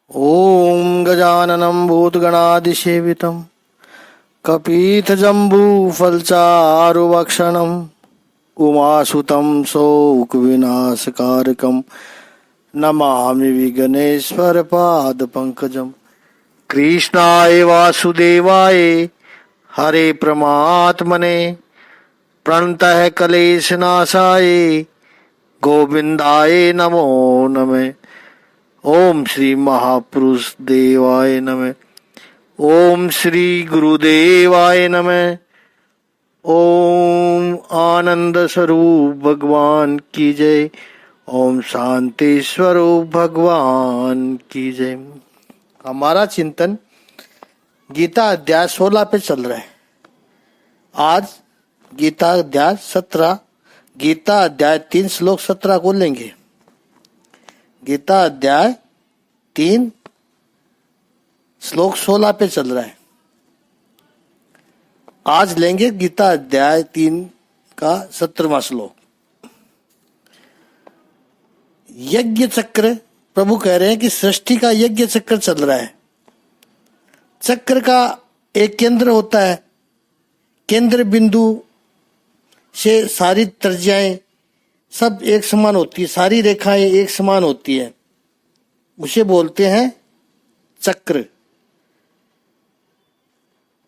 ॐ गजाननं भूतगणादिसेवितं कपीतजम्बूफलचारुभक्षणम् उमासुतं शोकविनाशकारकं नमामि विघ्नेश्वरपादपङ्कजम्। कृष्णाय वासुदेवाय हरे परमात्मने प्रणतः क्लेशनाशाय गोविन्दाय नमो नमः। ओम श्री महापुरुष देवाय नमः। ओम श्री गुरुदेवाय नमः। ओम आनंद स्वरूप भगवान की जय। ओम शांति स्वरूप भगवान की जय। हमारा चिंतन गीता अध्याय 16 पे चल रहा है। आज गीता अध्याय 17, गीता अध्याय 3 श्लोक 17 को लेंगे। गीता अध्याय 3 श्लोक 16 पे चल रहा है। आज लेंगे गीता अध्याय 3 का 17वां श्लोक। यज्ञ चक्र, प्रभु कह रहे हैं कि सृष्टि का यज्ञ चक्र चल रहा है। चक्र का एक केंद्र होता है, केंद्र बिंदु से सारी त्रिज्याएं सब एक समान होती है, सारी रेखाएं एक समान होती है, उसे बोलते हैं चक्र,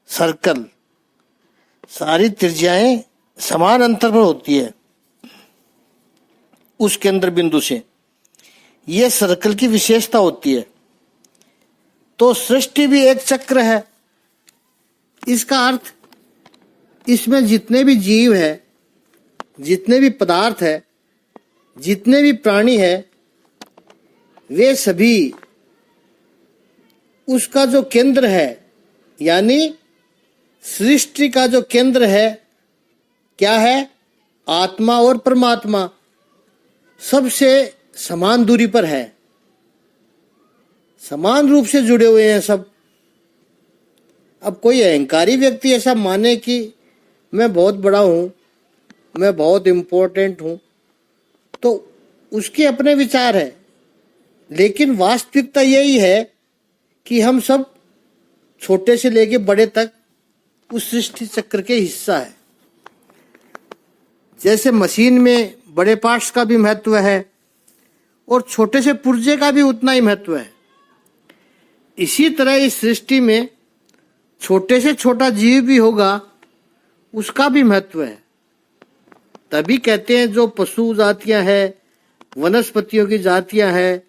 सर्कल। सारी त्रिज्याएं समान अंतर पर होती है उस केंद्र बिंदु से, यह सर्कल की विशेषता होती है। तो सृष्टि भी एक चक्र है। इसका अर्थ इसमें जितने भी जीव है, जितने भी पदार्थ है, जितने भी प्राणी है, वे सभी उसका जो केंद्र है, यानी सृष्टि का जो केंद्र है क्या है, आत्मा और परमात्मा सबसे समान दूरी पर है, समान रूप से जुड़े हुए हैं सब। अब कोई अहंकारी व्यक्ति ऐसा माने कि मैं बहुत बड़ा हूं, मैं बहुत इंपॉर्टेंट हूं, तो उसके अपने विचार है, लेकिन वास्तविकता यही है कि हम सब छोटे से लेके बड़े तक उस सृष्टि चक्र के हिस्सा है। जैसे मशीन में बड़े पार्ट्स का भी महत्व है और छोटे से पुर्जे का भी उतना ही महत्व है, इसी तरह इस सृष्टि में छोटे से छोटा जीव भी होगा, उसका भी महत्व है। तभी कहते हैं जो पशु जातियां हैं, वनस्पतियों की जातियां हैं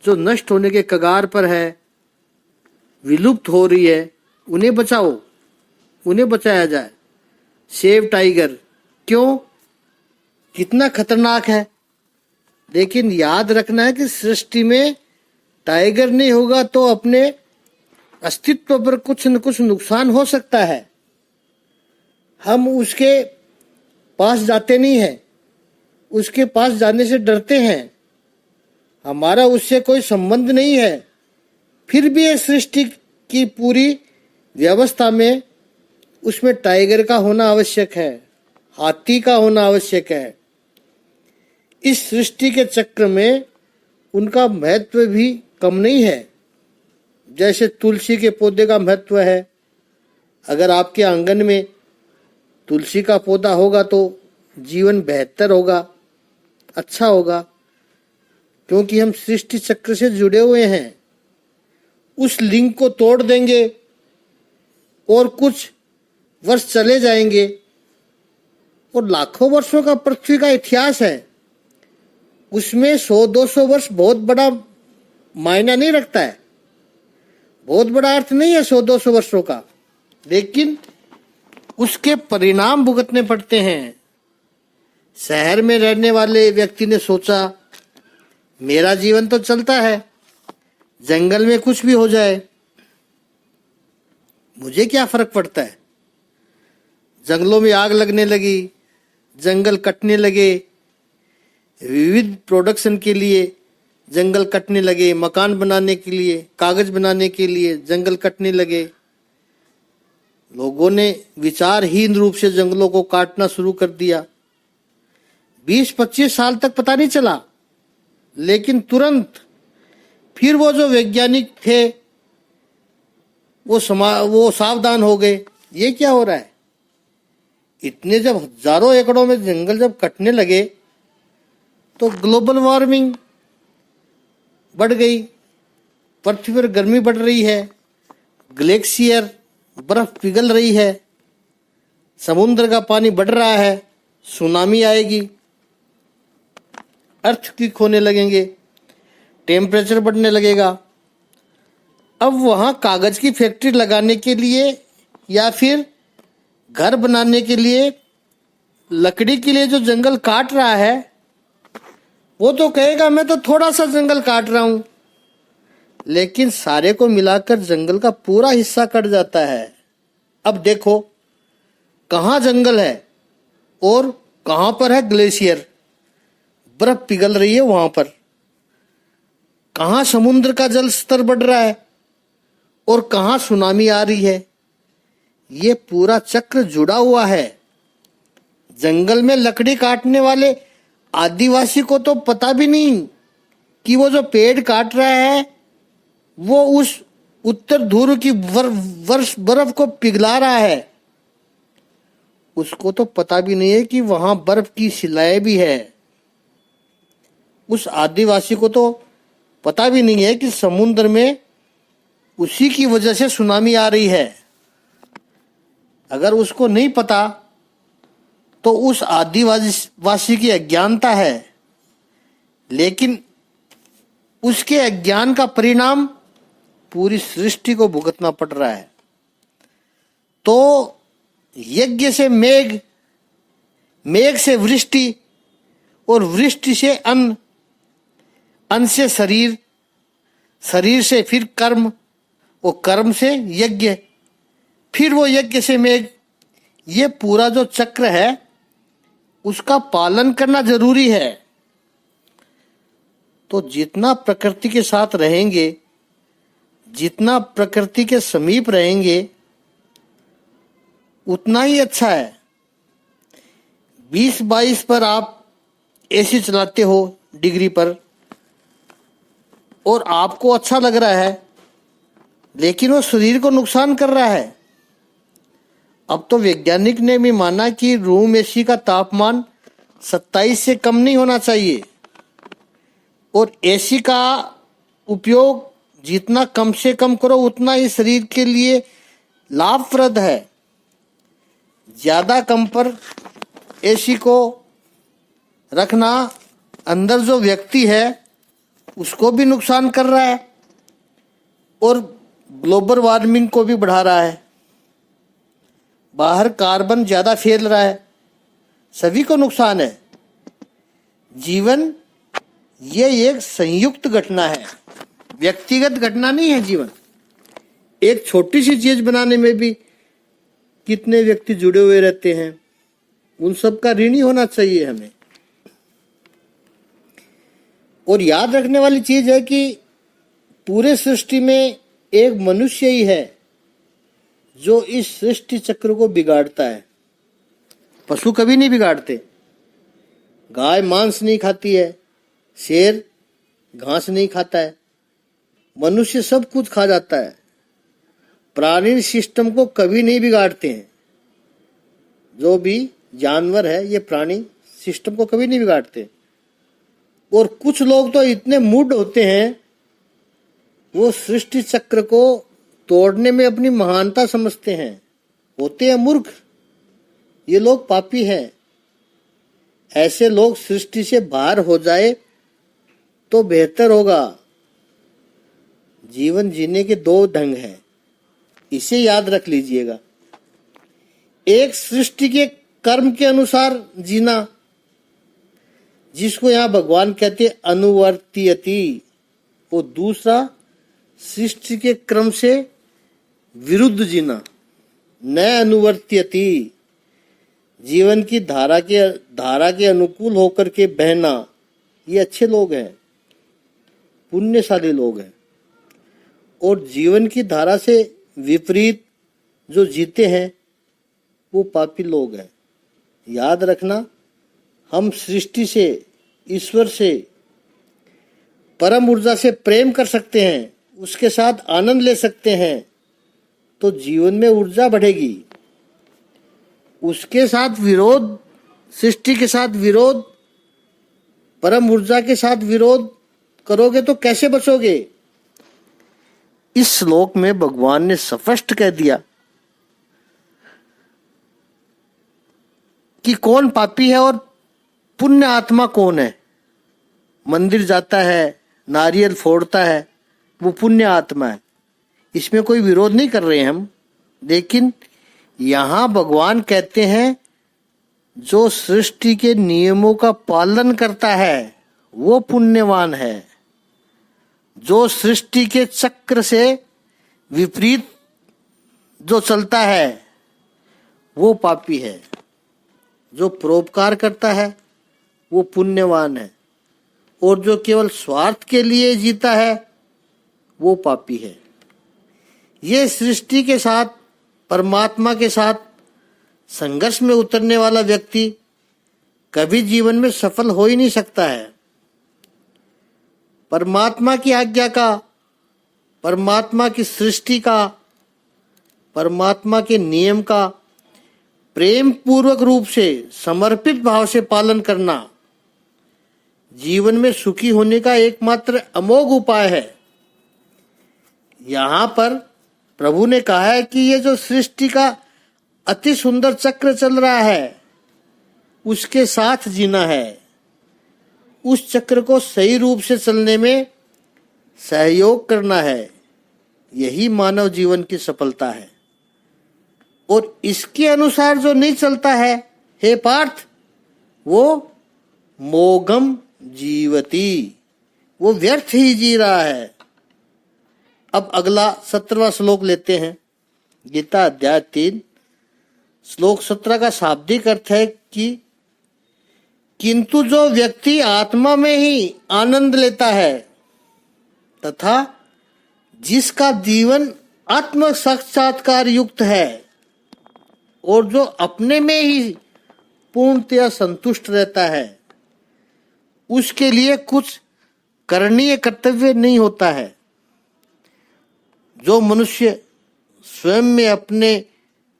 जो नष्ट होने के कगार पर है, विलुप्त हो रही है, उन्हें बचाओ, उन्हें बचाया जाए। सेव टाइगर, क्यों, कितना खतरनाक है। लेकिन याद रखना है कि सृष्टि में टाइगर नहीं होगा तो अपने अस्तित्व पर कुछ न कुछ नुकसान हो सकता है। हम उसके पास जाते नहीं हैं, उसके पास जाने से डरते हैं, हमारा उससे कोई संबंध नहीं है, फिर भी ये सृष्टि की पूरी व्यवस्था में उसमें टाइगर का होना आवश्यक है, हाथी का होना आवश्यक है। इस सृष्टि के चक्र में उनका महत्व भी कम नहीं है। जैसे तुलसी के पौधे का महत्व है, अगर आपके आंगन में तुलसी का पौधा होगा तो जीवन बेहतर होगा, अच्छा होगा, क्योंकि हम सृष्टि चक्र से जुड़े हुए हैं। उस लिंक को तोड़ देंगे और कुछ वर्ष चले जाएंगे और लाखों वर्षों का पृथ्वी का इतिहास है, उसमें 100-200 वर्ष बहुत बड़ा मायना नहीं रखता है, बहुत बड़ा अर्थ नहीं है 100-200 वर्षों का, लेकिन उसके परिणाम भुगतने पड़ते हैं। शहर में रहने वाले व्यक्ति ने सोचा मेरा जीवन तो चलता है, जंगल में कुछ भी हो जाए मुझे क्या फर्क पड़ता है। जंगलों में आग लगने लगी, जंगल कटने लगे, विविध प्रोडक्शन के लिए जंगल कटने लगे, मकान बनाने के लिए, कागज बनाने के लिए जंगल कटने लगे। लोगों ने विचारहीन रूप से जंगलों को काटना शुरू कर दिया। 20-25 साल तक पता नहीं चला, लेकिन तुरंत फिर वो जो वैज्ञानिक थे वो सावधान हो गए। ये क्या हो रहा है? इतने जब हजारों एकड़ों में जंगल जब कटने लगे तो ग्लोबल वार्मिंग बढ़ गई, पृथ्वी पर गर्मी बढ़ रही है, ग्लेशियर बर्फ पिघल रही है, समुद्र का पानी बढ़ रहा है, सुनामी आएगी, अर्थक्वेक होने लगेंगे, टेम्परेचर बढ़ने लगेगा। अब वहां कागज की फैक्ट्री लगाने के लिए या फिर घर बनाने के लिए लकड़ी के लिए जो जंगल काट रहा है वो तो कहेगा मैं तो थोड़ा सा जंगल काट रहा हूं, लेकिन सारे को मिलाकर जंगल का पूरा हिस्सा कट जाता है। अब देखो कहाँ जंगल है और कहाँ पर है ग्लेशियर, बर्फ पिघल रही है वहां पर, कहाँ समुद्र का जल स्तर बढ़ रहा है और कहाँ सुनामी आ रही है। ये पूरा चक्र जुड़ा हुआ है। जंगल में लकड़ी काटने वाले आदिवासी को तो पता भी नहीं कि वो जो पेड़ काट रहा है वो उस उत्तर ध्रुव की बर्फ को पिघला रहा है। उसको तो पता भी नहीं है कि वहां बर्फ की शिलाएं भी है। उस आदिवासी को तो पता भी नहीं है कि समुद्र में उसी की वजह से सुनामी आ रही है। अगर उसको नहीं पता तो उस आदिवासी की अज्ञानता है, लेकिन उसके अज्ञान का परिणाम पूरी सृष्टि को भुगतना पड़ रहा है। तो यज्ञ से मेघ, मेघ से वृष्टि और वृष्टि से अन्न, अन्न से शरीर, शरीर से फिर कर्म और कर्म से यज्ञ, फिर वो यज्ञ से मेघ। ये पूरा जो चक्र है उसका पालन करना जरूरी है। तो जितना प्रकृति के साथ रहेंगे, जितना प्रकृति के समीप रहेंगे उतना ही अच्छा है। 20-22 पर आप एसी चलाते हो डिग्री पर और आपको अच्छा लग रहा है, लेकिन वो शरीर को नुकसान कर रहा है। अब तो वैज्ञानिक ने भी माना कि रूम एसी का तापमान 27 से कम नहीं होना चाहिए और एसी का उपयोग जितना कम से कम करो उतना ही शरीर के लिए लाभप्रद है। ज्यादा कम पर एसी को रखना अंदर जो व्यक्ति है उसको भी नुकसान कर रहा है और ग्लोबल वार्मिंग को भी बढ़ा रहा है। बाहर कार्बन ज्यादा फैल रहा है, सभी को नुकसान है। जीवन ये एक संयुक्त घटना है, व्यक्तिगत घटना नहीं है। जीवन एक छोटी सी चीज बनाने में भी कितने व्यक्ति जुड़े हुए रहते हैं, उन सब का ऋणी होना चाहिए हमें। और याद रखने वाली चीज है कि पूरे सृष्टि में एक मनुष्य ही है जो इस सृष्टि चक्र को बिगाड़ता है। पशु कभी नहीं बिगाड़ते। गाय मांस नहीं खाती है, शेर घास नहीं खाता है, मनुष्य सब कुछ खा जाता है। प्राणी सिस्टम को कभी नहीं बिगाड़ते हैं। जो भी जानवर है ये प्राणी सिस्टम को कभी नहीं बिगाड़ते। और कुछ लोग तो इतने मूड होते हैं, वो सृष्टि चक्र को तोड़ने में अपनी महानता समझते हैं। होते हैं मूर्ख, ये लोग पापी हैं। ऐसे लोग सृष्टि से बाहर हो जाए तो बेहतर होगा। जीवन जीने के दो ढंग हैं, इसे याद रख लीजिएगा। एक सृष्टि के कर्म के अनुसार जीना, जिसको यहाँ भगवान कहते अनुवर्त्यति, वो दूसरा सृष्टि के क्रम से विरुद्ध जीना, न अनुवर्त्यति। जीवन की धारा के अनुकूल होकर के बहना, ये अच्छे लोग हैं, पुण्यशाली लोग हैं। और जीवन की धारा से विपरीत जो जीते हैं वो पापी लोग हैं। याद रखना, हम सृष्टि से, ईश्वर से परम ऊर्जा से प्रेम कर सकते हैं, उसके साथ आनंद ले सकते हैं, तो जीवन में ऊर्जा बढ़ेगी। उसके साथ विरोध, सृष्टि के साथ विरोध, परम ऊर्जा के साथ विरोध करोगे तो कैसे बचोगे? इस श्लोक में भगवान ने स्पष्ट कह दिया कि कौन पापी है और पुण्य आत्मा कौन है। मंदिर जाता है, नारियल फोड़ता है, वो पुण्य आत्मा है। इसमें कोई विरोध नहीं कर रहे हैं हम, लेकिन यहां भगवान कहते हैं जो सृष्टि के नियमों का पालन करता है वो पुण्यवान है। जो सृष्टि के चक्र से विपरीत जो चलता है वो पापी है। जो परोपकार करता है वो पुण्यवान है, और जो केवल स्वार्थ के लिए जीता है वो पापी है। ये सृष्टि के साथ, परमात्मा के साथ संघर्ष में उतरने वाला व्यक्ति कभी जीवन में सफल हो ही नहीं सकता है। परमात्मा की आज्ञा का, परमात्मा की सृष्टि का, परमात्मा के नियम का प्रेम पूर्वक रूप से, समर्पित भाव से पालन करना जीवन में सुखी होने का एकमात्र अमोघ उपाय है। यहां पर प्रभु ने कहा है कि ये जो सृष्टि का अति सुंदर चक्र चल रहा है उसके साथ जीना है। उस चक्र को सही रूप से चलने में सहयोग करना है। यही मानव जीवन की सफलता है। और इसके अनुसार जो नहीं चलता है, हे पार्थ, वो मोघम जीवती, वो व्यर्थ ही जी रहा है। अब अगला 17वां श्लोक लेते हैं। गीता अध्याय 3 श्लोक 17 का शाब्दिक अर्थ है कि किंतु जो व्यक्ति आत्मा में ही आनंद लेता है तथा जिसका जीवन आत्म साक्षात्कार युक्त है और जो अपने में ही पूर्णतया संतुष्ट रहता है, उसके लिए कुछ करणीय कर्तव्य नहीं होता है। जो मनुष्य स्वयं में, अपने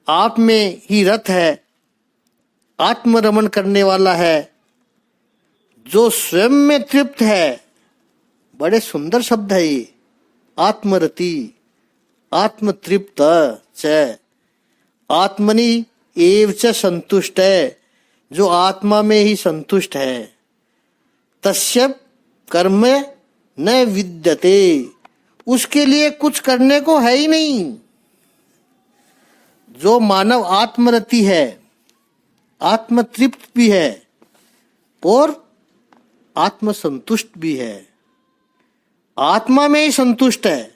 आप में ही रत है, आत्मरमण करने वाला है, जो स्वयं में तृप्त है, बड़े सुंदर शब्द है ये, आत्मरति, आत्मतृप्त च, आत्मनि एव च संतुष्ट है, जो आत्मा में ही संतुष्ट है। तस्य कर्म न विद्यते, उसके लिए कुछ करने को है ही नहीं। जो मानव आत्मरति है, आत्मतृप्त भी है और आत्मसंतुष्ट भी है, आत्मा में ही संतुष्ट है,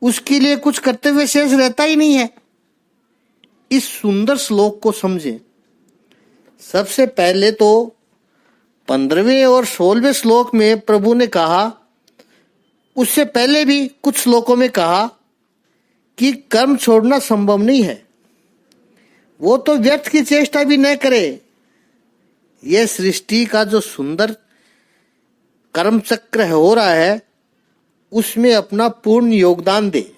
उसके लिए कुछ कर्तव्य शेष रहता ही नहीं है। इस सुंदर श्लोक को समझें। सबसे पहले तो 15वें और 16वें श्लोक में प्रभु ने कहा, उससे पहले भी कुछ श्लोकों में कहा कि कर्म छोड़ना संभव नहीं है। वो तो व्यर्थ की चेष्टा भी न करे। यह सृष्टि का जो सुंदर कर्म चक्र हो रहा है उसमें अपना पूर्ण योगदान दे।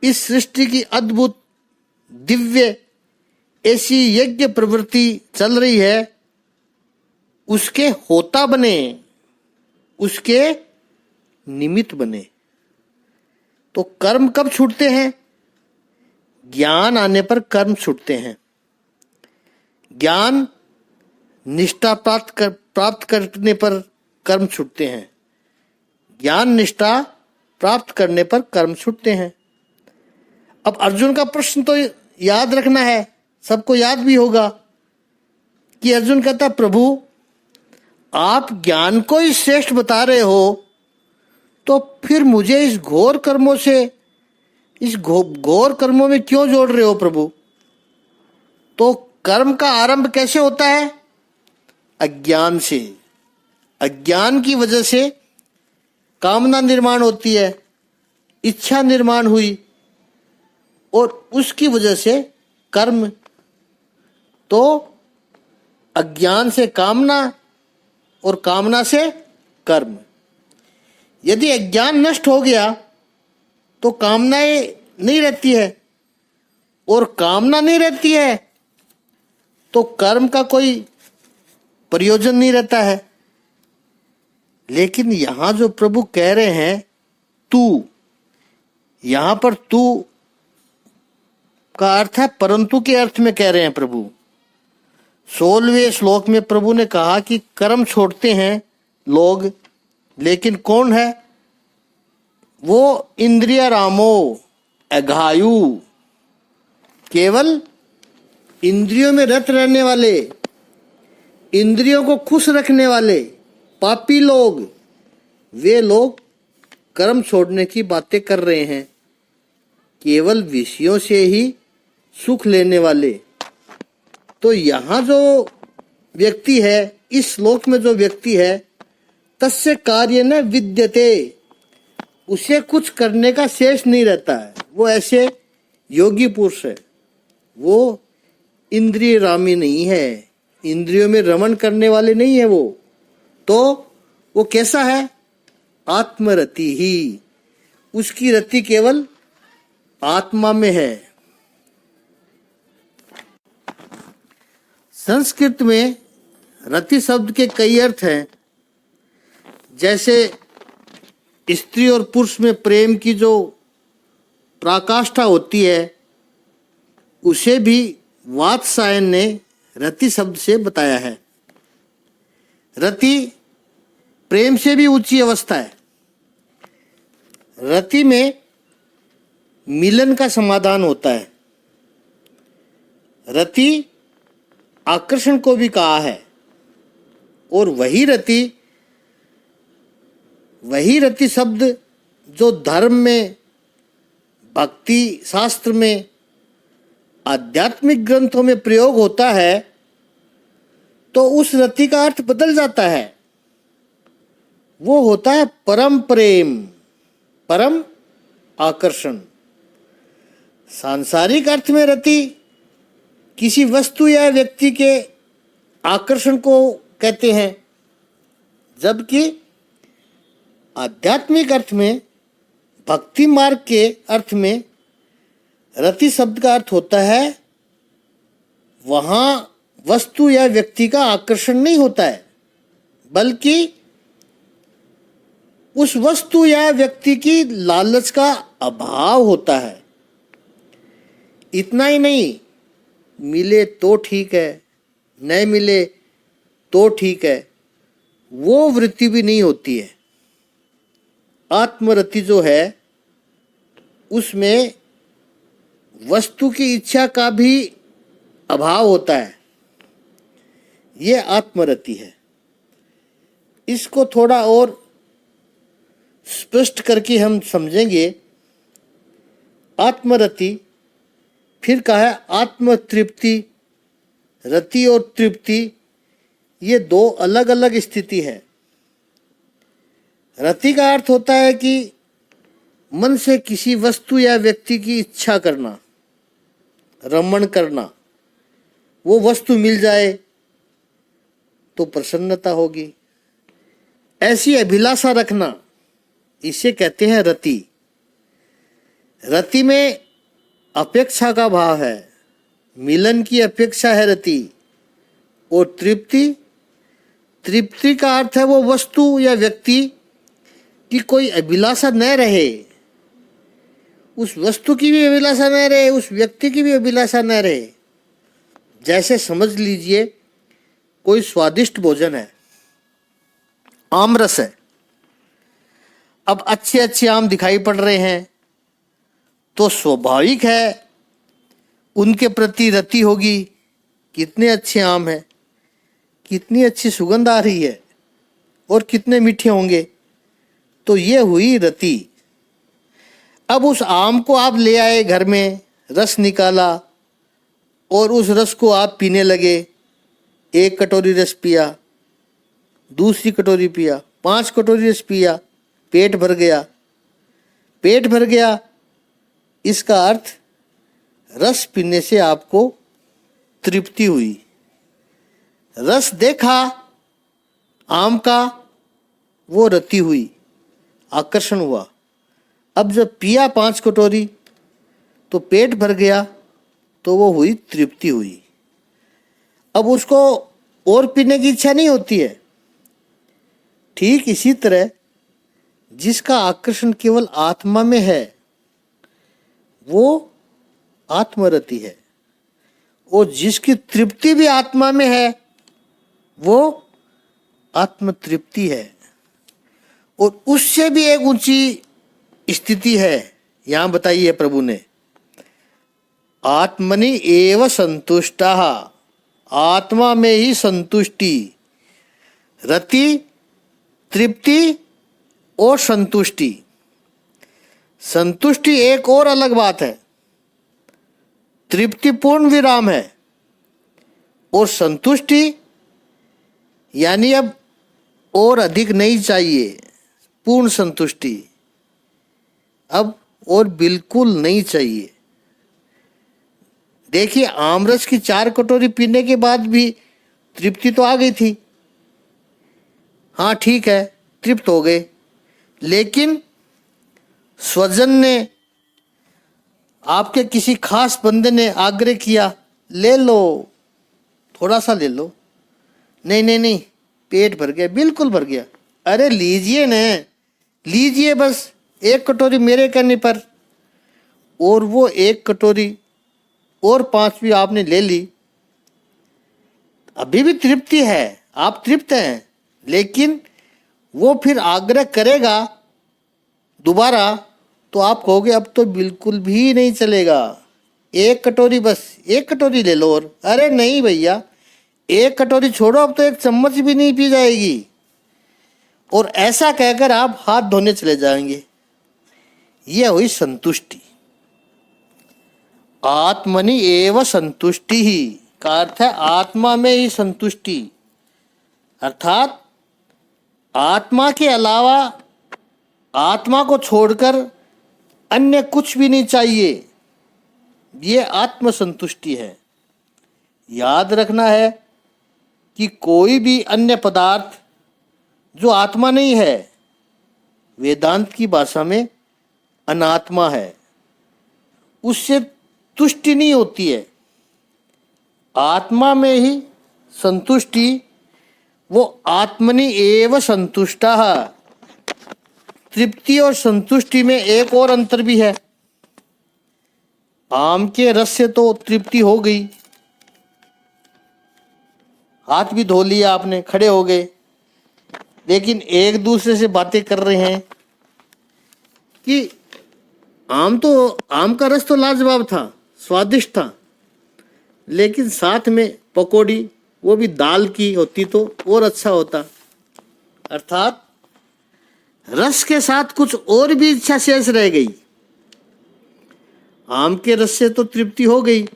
इस सृष्टि की अद्भुत दिव्य ऐसी यज्ञ प्रवृत्ति चल रही है, उसके होता बने, उसके निमित्त बने। तो कर्म कब छूटते हैं? ज्ञान आने पर कर्म छूटते हैं। ज्ञान निष्ठा प्राप्त करने पर कर्म छूटते हैं। ज्ञान निष्ठा प्राप्त करने पर कर्म छूटते हैं। अब अर्जुन का प्रश्न तो याद रखना है, सबको याद भी होगा कि अर्जुन कहता, प्रभु आप ज्ञान को ही श्रेष्ठ बता रहे हो, तो फिर मुझे इस घोर कर्मों से, इस घोर कर्मों में क्यों जोड़ रहे हो प्रभु? तो कर्म का आरंभ कैसे होता है? अज्ञान से। अज्ञान की वजह से कामना निर्माण होती है, इच्छा निर्माण हुई और उसकी वजह से कर्म। तो अज्ञान से कामना और कामना से कर्म। यदि अज्ञान नष्ट हो गया तो कामनाएं नहीं रहती है, और कामना नहीं रहती है तो कर्म का कोई प्रयोजन नहीं रहता है। लेकिन यहां जो प्रभु कह रहे हैं तू, यहां पर तू का अर्थ है परंतु के अर्थ में कह रहे हैं प्रभु। 16वें श्लोक में प्रभु ने कहा कि कर्म छोड़ते हैं लोग, लेकिन कौन है वो? इंद्रिय रामो अघायु, केवल इंद्रियों में रत रहने वाले, इंद्रियों को खुश रखने वाले पापी लोग, वे लोग कर्म छोड़ने की बातें कर रहे हैं। केवल विषयों से ही सुख लेने वाले। तो यहां जो व्यक्ति है, इस श्लोक में जो व्यक्ति है, तस्य कार्य न विद्यते, उसे कुछ करने का शेष नहीं रहता है। वो ऐसे योगी पुरुष है, वो इंद्रिय रामी नहीं है, इंद्रियों में रमण करने वाले नहीं है वो। तो वो कैसा है? आत्मरति ही, उसकी रति केवल आत्मा में है। संस्कृत में रति शब्द के कई अर्थ हैं। जैसे स्त्री और पुरुष में प्रेम की जो पराकाष्ठा होती है, उसे भी वात्सायन ने रति शब्द से बताया है। रति प्रेम से भी ऊंची अवस्था है। रति में मिलन का समाधान होता है। रति आकर्षण को भी कहा है, और वही रति शब्द जो धर्म में, भक्ति शास्त्र में, आध्यात्मिक ग्रंथों में प्रयोग होता है, तो उस रति का अर्थ बदल जाता है। वो होता है परम प्रेम, परम आकर्षण। सांसारिक अर्थ में रति किसी वस्तु या व्यक्ति के आकर्षण को कहते हैं, जबकि आध्यात्मिक अर्थ में, भक्ति मार्ग के अर्थ में रति शब्द का अर्थ होता है वहां वस्तु या व्यक्ति का आकर्षण नहीं होता है, बल्कि उस वस्तु या व्यक्ति की लालच का अभाव होता है। इतना ही नहीं, मिले तो ठीक है, नहीं मिले तो ठीक है, वो वृत्ति भी नहीं होती है। आत्मरति जो है उसमें वस्तु की इच्छा का भी अभाव होता है। ये आत्मरति है। इसको थोड़ा और स्पष्ट करके हम समझेंगे। आत्मरति, फिर कहा है आत्मतृप्ति। रति और तृप्ति ये दो अलग अलग स्थिति है। रति का अर्थ होता है कि मन से किसी वस्तु या व्यक्ति की इच्छा करना, रमण करना। वो वस्तु मिल जाए तो प्रसन्नता होगी, ऐसी अभिलाषा रखना, इसे कहते हैं रति। रति में अपेक्षा का भाव है, मिलन की अपेक्षा है रति। और तृप्ति, तृप्ति का अर्थ है वो वस्तु या व्यक्ति की कोई अभिलाषा न रहे, उस वस्तु की भी अभिलाषा न रहे, उस व्यक्ति की भी अभिलाषा न रहे। जैसे समझ लीजिए कोई स्वादिष्ट भोजन है, आम रस है, अब अच्छे अच्छे आम दिखाई पड़ रहे हैं, तो स्वाभाविक है उनके प्रति रति होगी। कितने अच्छे आम हैं, कितनी अच्छी सुगंध आ रही है, और कितने मीठे होंगे। तो ये हुई रति। अब उस आम को आप ले आए घर में, रस निकाला और उस रस को आप पीने लगे। एक कटोरी रस पिया, दूसरी कटोरी पिया, 5 कटोरी रस पिया, पेट भर गया। पेट भर गया इसका अर्थ रस पीने से आपको तृप्ति हुई। रस देखा आम का वो रति हुई, आकर्षण हुआ। अब जब पिया 5 कटोरी तो पेट भर गया, तो वो हुई तृप्ति हुई। अब उसको और पीने की इच्छा नहीं होती है। ठीक इसी तरह जिसका आकर्षण केवल आत्मा में है वो आत्मरति है, और जिसकी तृप्ति भी आत्मा में है वो आत्मतृप्ति है। और उससे भी एक ऊंची स्थिति है, यहां बताई है प्रभु ने, आत्मनि एव संतुष्टः, आत्मा में ही संतुष्टि, रति, तृप्ति और संतुष्टि। संतुष्टि एक और अलग बात है, तृप्ति पूर्ण विराम है, और संतुष्टि यानी अब और अधिक नहीं चाहिए, पूर्ण संतुष्टि, अब और बिल्कुल नहीं चाहिए। देखिए, आमरस की 4 कटोरी पीने के बाद भी तृप्ति तो आ गई थी, हाँ ठीक है, तृप्त हो गए, लेकिन स्वजन ने, आपके किसी खास बंदे ने आग्रह किया, ले लो, थोड़ा सा ले लो, नहीं नहीं नहीं, पेट भर गया, बिल्कुल भर गया, अरे लीजिए न, लीजिए बस 1 कटोरी मेरे कहने पर, और वो 1 कटोरी और 5 भी आपने ले ली, अभी भी तृप्ति है, आप तृप्त हैं, लेकिन वो फिर आग्रह करेगा दोबारा तो आप कहोगे अब तो बिल्कुल भी नहीं चलेगा, 1 कटोरी बस, 1 कटोरी ले लो, और अरे नहीं भैया 1 कटोरी छोड़ो, अब तो 1 चम्मच भी नहीं पी जाएगी, और ऐसा कहकर आप हाथ धोने चले जाएंगे। यह हुई संतुष्टि। आत्मनि एव संतुष्टि ही का अर्थ है आत्मा में ही संतुष्टि, अर्थात आत्मा के अलावा, आत्मा को छोड़कर अन्य कुछ भी नहीं चाहिए, ये आत्मसंतुष्टि है। याद रखना है कि कोई भी अन्य पदार्थ जो आत्मा नहीं है, वेदांत की भाषा में अनात्मा है, उससे तुष्टि नहीं होती है। आत्मा में ही संतुष्टि, वो आत्मनि एव संतुष्टः। तृप्ति और संतुष्टि में एक और अंतर भी है। आम के रस से तो तृप्ति हो गई, हाथ भी धो लिया आपने, खड़े हो गए, लेकिन एक दूसरे से बातें कर रहे हैं कि आम का रस तो लाजवाब था, स्वादिष्ट था, लेकिन साथ में पकौड़ी, वो भी दाल की होती तो और अच्छा होता। अर्थात रस के साथ कुछ और भी इच्छा शेष रह गई। आम के रस से तो तृप्ति हो गई,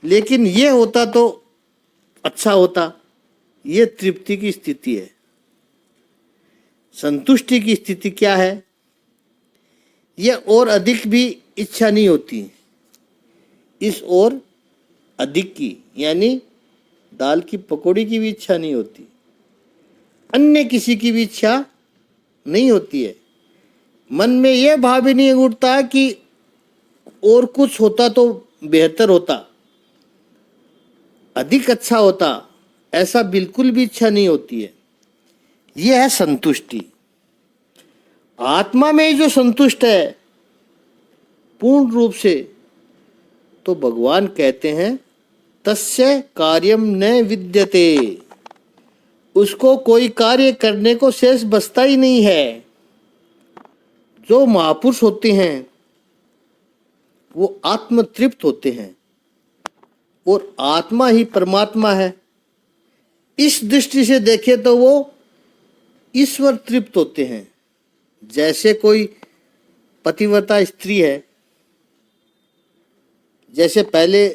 लेकिन ये होता तो अच्छा होता। ये तृप्ति की स्थिति है। संतुष्टि की स्थिति क्या है? यह और अधिक भी इच्छा नहीं होती, इस और अधिक की, यानी दाल की पकौड़ी की भी इच्छा नहीं होती, अन्य किसी की भी इच्छा नहीं होती है। मन में यह भाव ही नहीं उठता कि और कुछ होता तो बेहतर होता, अधिक अच्छा होता, ऐसा बिल्कुल भी इच्छा नहीं होती है। यह है संतुष्टि। आत्मा में ही जो संतुष्ट है पूर्ण रूप से, तो भगवान कहते हैं तस्य कार्यम न विद्यते, उसको कोई कार्य करने को शेष बचता ही नहीं है। जो महापुरुष होते हैं वो आत्मतृप्त होते हैं, और आत्मा ही परमात्मा है। इस दृष्टि से देखें तो वो ईश्वर तृप्त होते हैं। जैसे कोई पतिव्रता स्त्री है, जैसे पहले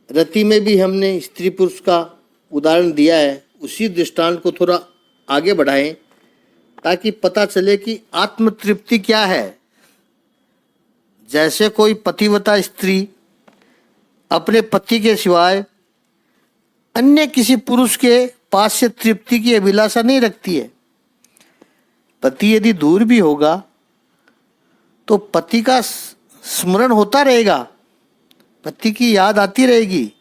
रति में भी हमने स्त्री पुरुष का उदाहरण दिया है, उसी दृष्टांत को थोड़ा आगे बढ़ाएं ताकि पता चले कि आत्मतृप्ति क्या है। जैसे कोई पतिव्रता स्त्री अपने पति के सिवाय अन्य किसी पुरुष के पास से तृप्ति की अभिलाषा नहीं रखती है, पति यदि दूर भी होगा तो पति का स्मरण होता रहेगा, पति की याद आती रहेगी,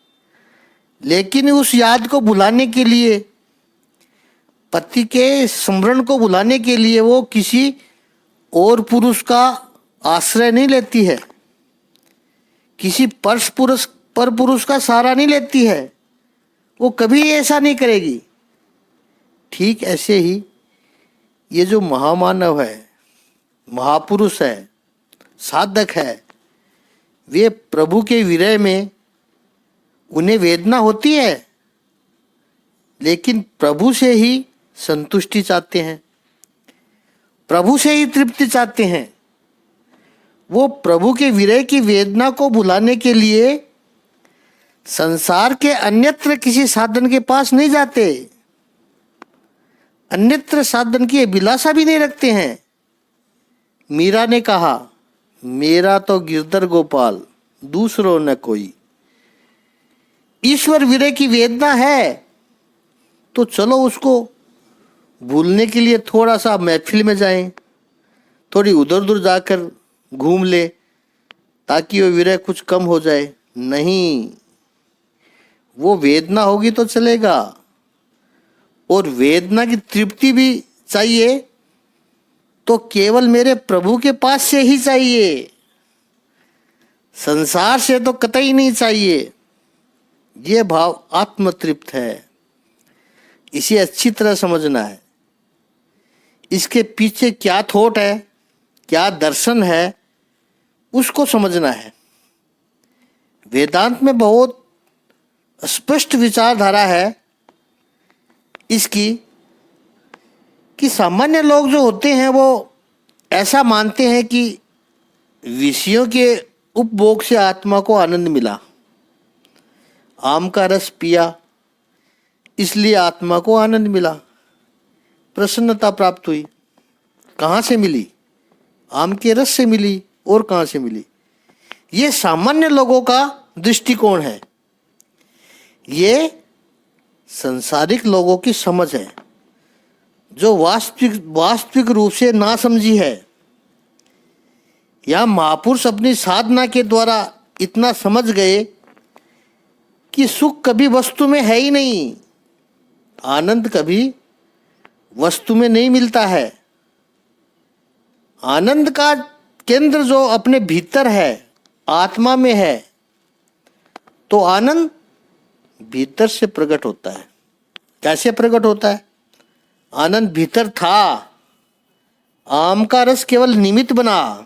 लेकिन उस याद को भुलाने के लिए, पति के स्मरण को भुलाने के लिए वो किसी और पुरुष का आश्रय नहीं लेती है, किसी पर पुरुष का सहारा नहीं लेती है, वो कभी ऐसा नहीं करेगी। ठीक ऐसे ही ये जो महामानव है, महापुरुष है, साधक है, वे प्रभु के विरह में उन्हें वेदना होती है, लेकिन प्रभु से ही संतुष्टि चाहते हैं, प्रभु से ही तृप्ति चाहते हैं। वो प्रभु के विरह की वेदना को भुलाने के लिए संसार के अन्यत्र किसी साधन के पास नहीं जाते, अन्यत्र साधन की अभिलाषा भी नहीं रखते हैं। मीरा ने कहा, मेरा तो गिरधर गोपाल दूसरों न कोई। ईश्वर विरह की वेदना है तो चलो उसको भूलने के लिए थोड़ा सा महफिल में जाएं, थोड़ी उधर उधर जाकर घूम ले ताकि वो विरह कुछ कम हो जाए। नहीं, वो वेदना होगी तो चलेगा, और वेदना की तृप्ति भी चाहिए तो केवल मेरे प्रभु के पास से ही चाहिए, संसार से तो कतई नहीं चाहिए। ये भाव आत्मतृप्त है, इसे अच्छी तरह समझना है। इसके पीछे क्या थॉट है, क्या दर्शन है, उसको समझना है। वेदांत में बहुत स्पष्ट विचारधारा है इसकी कि सामान्य लोग जो होते हैं वो ऐसा मानते हैं कि विषयों के उपभोग से आत्मा को आनंद मिला, आम का रस पिया इसलिए आत्मा को आनंद मिला, प्रसन्नता प्राप्त हुई। कहाँ से मिली? आम के रस से मिली, और कहाँ से मिली? ये सामान्य लोगों का दृष्टिकोण है, ये संसारिक लोगों की समझ है जो वास्तविक रूप से ना समझी है। या महापुरुष अपनी साधना के द्वारा इतना समझ गए कि सुख कभी वस्तु में है ही नहीं, आनंद कभी वस्तु में नहीं मिलता है। आनंद का केंद्र जो अपने भीतर है, आत्मा में है, तो आनंद भीतर से प्रकट होता है। कैसे प्रकट होता है? आनंद भीतर था, आम का रस केवल निमित्त बना,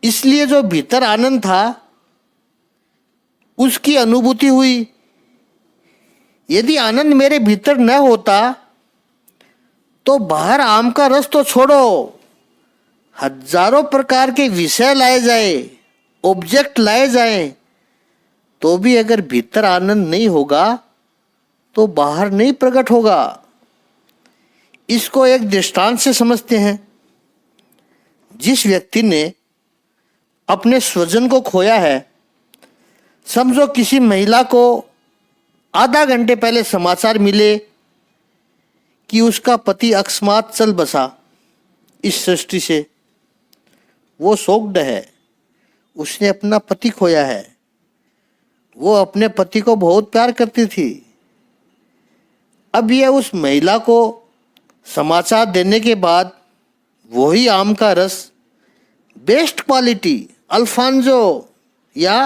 इसलिए जो भीतर आनंद था उसकी अनुभूति हुई। यदि आनंद मेरे भीतर न होता तो बाहर आम का रस तो छोड़ो, हजारों प्रकार के विषय लाए जाए, ऑब्जेक्ट लाए जाए, तो भी अगर भीतर आनंद नहीं होगा तो बाहर नहीं प्रकट होगा। इसको एक दृष्टांत से समझते हैं। जिस व्यक्ति ने अपने स्वजन को खोया है, समझो किसी महिला को आधा घंटे पहले समाचार मिले कि उसका पति अकस्मात चल बसा इस सृष्टि से, वो शोक्ड है, उसने अपना पति खोया है। वो अपने पति को बहुत प्यार करती थी। अब यह उस महिला को समाचार देने के बाद वही आम का रस बेस्ट क्वालिटी अल्फांजो या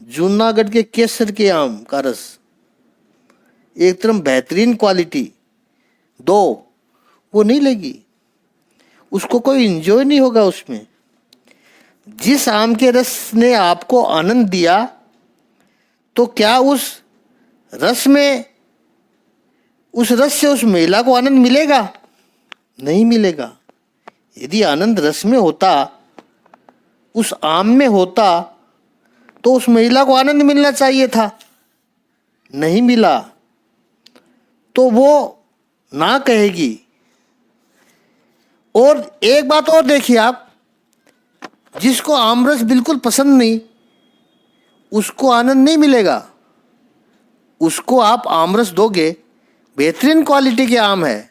जूनागढ़ के केसर के आम का रस एकदम बेहतरीन क्वालिटी दो, वो नहीं लेगी, उसको कोई एंजॉय नहीं होगा उसमें। जिस आम के रस ने आपको आनंद दिया, तो क्या उस रस से उस महिला को आनंद मिलेगा? नहीं मिलेगा। यदि आनंद रस में होता, उस आम में होता, तो उस महिला को आनंद मिलना चाहिए था, नहीं मिला तो वो ना कहेगी। और एक बात और देखिए आप, जिसको आमरस बिल्कुल पसंद नहीं, उसको आनंद नहीं मिलेगा। उसको आप आमरस दोगे, बेहतरीन क्वालिटी के आम है,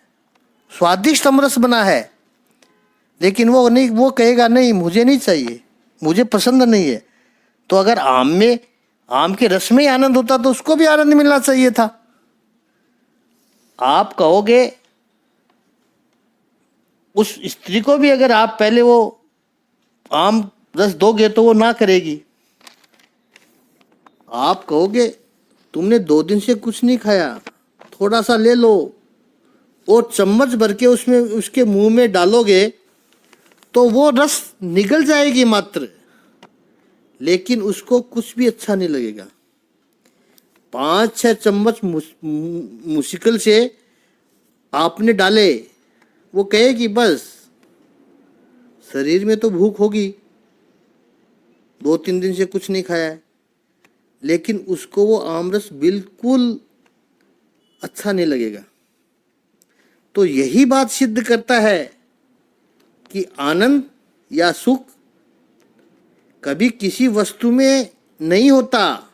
स्वादिष्ट अमरस बना है, लेकिन वो नहीं, वो कहेगा नहीं मुझे नहीं चाहिए, मुझे पसंद नहीं है। तो अगर आम के रस में ही आनंद होता तो उसको भी आनंद मिलना चाहिए था। आप कहोगे, उस स्त्री को भी अगर आप पहले वो आम रस दोगे तो वो ना करेगी। आप कहोगे तुमने 2 दिन से कुछ नहीं खाया, थोड़ा सा ले लो, और चम्मच भर के उसमें उसके मुंह में डालोगे तो वो रस निगल जाएगी मात्र, लेकिन उसको कुछ भी अच्छा नहीं लगेगा। 5-6 चम्मच मुश्किल से आपने डाले, वो कहेगी बस, शरीर में तो भूख होगी, 2-3 दिन से कुछ नहीं खाया है, लेकिन उसको वो आमरस बिल्कुल अच्छा नहीं लगेगा। तो यही बात सिद्ध करता है कि आनंद या सुख कभी किसी वस्तु में नहीं होता,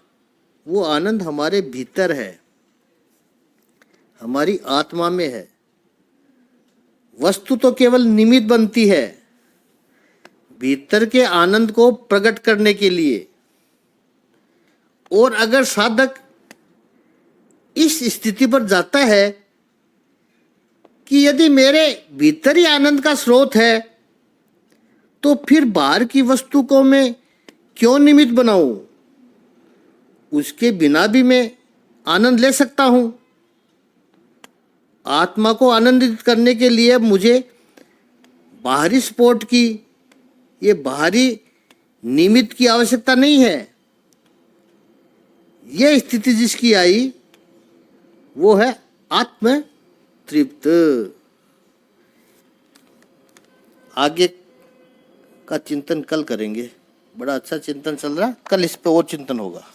वो आनंद हमारे भीतर है, हमारी आत्मा में है। वस्तु तो केवल निमित्त बनती है भीतर के आनंद को प्रकट करने के लिए। और अगर साधक इस स्थिति पर जाता है कि यदि मेरे भीतर ही आनंद का स्रोत है तो फिर बाहर की वस्तु को मैं क्यों निमित्त बनाऊं, उसके बिना भी मैं आनंद ले सकता हूं। आत्मा को आनंदित करने के लिए मुझे बाहरी सपोर्ट की, ये बाहरी निमित्त की आवश्यकता नहीं है। यह स्थिति जिसकी आई वो है आत्म तृप्त। आगे का चिंतन कल करेंगे, बड़ा अच्छा चिंतन चल रहा, कल इस पे और चिंतन होगा।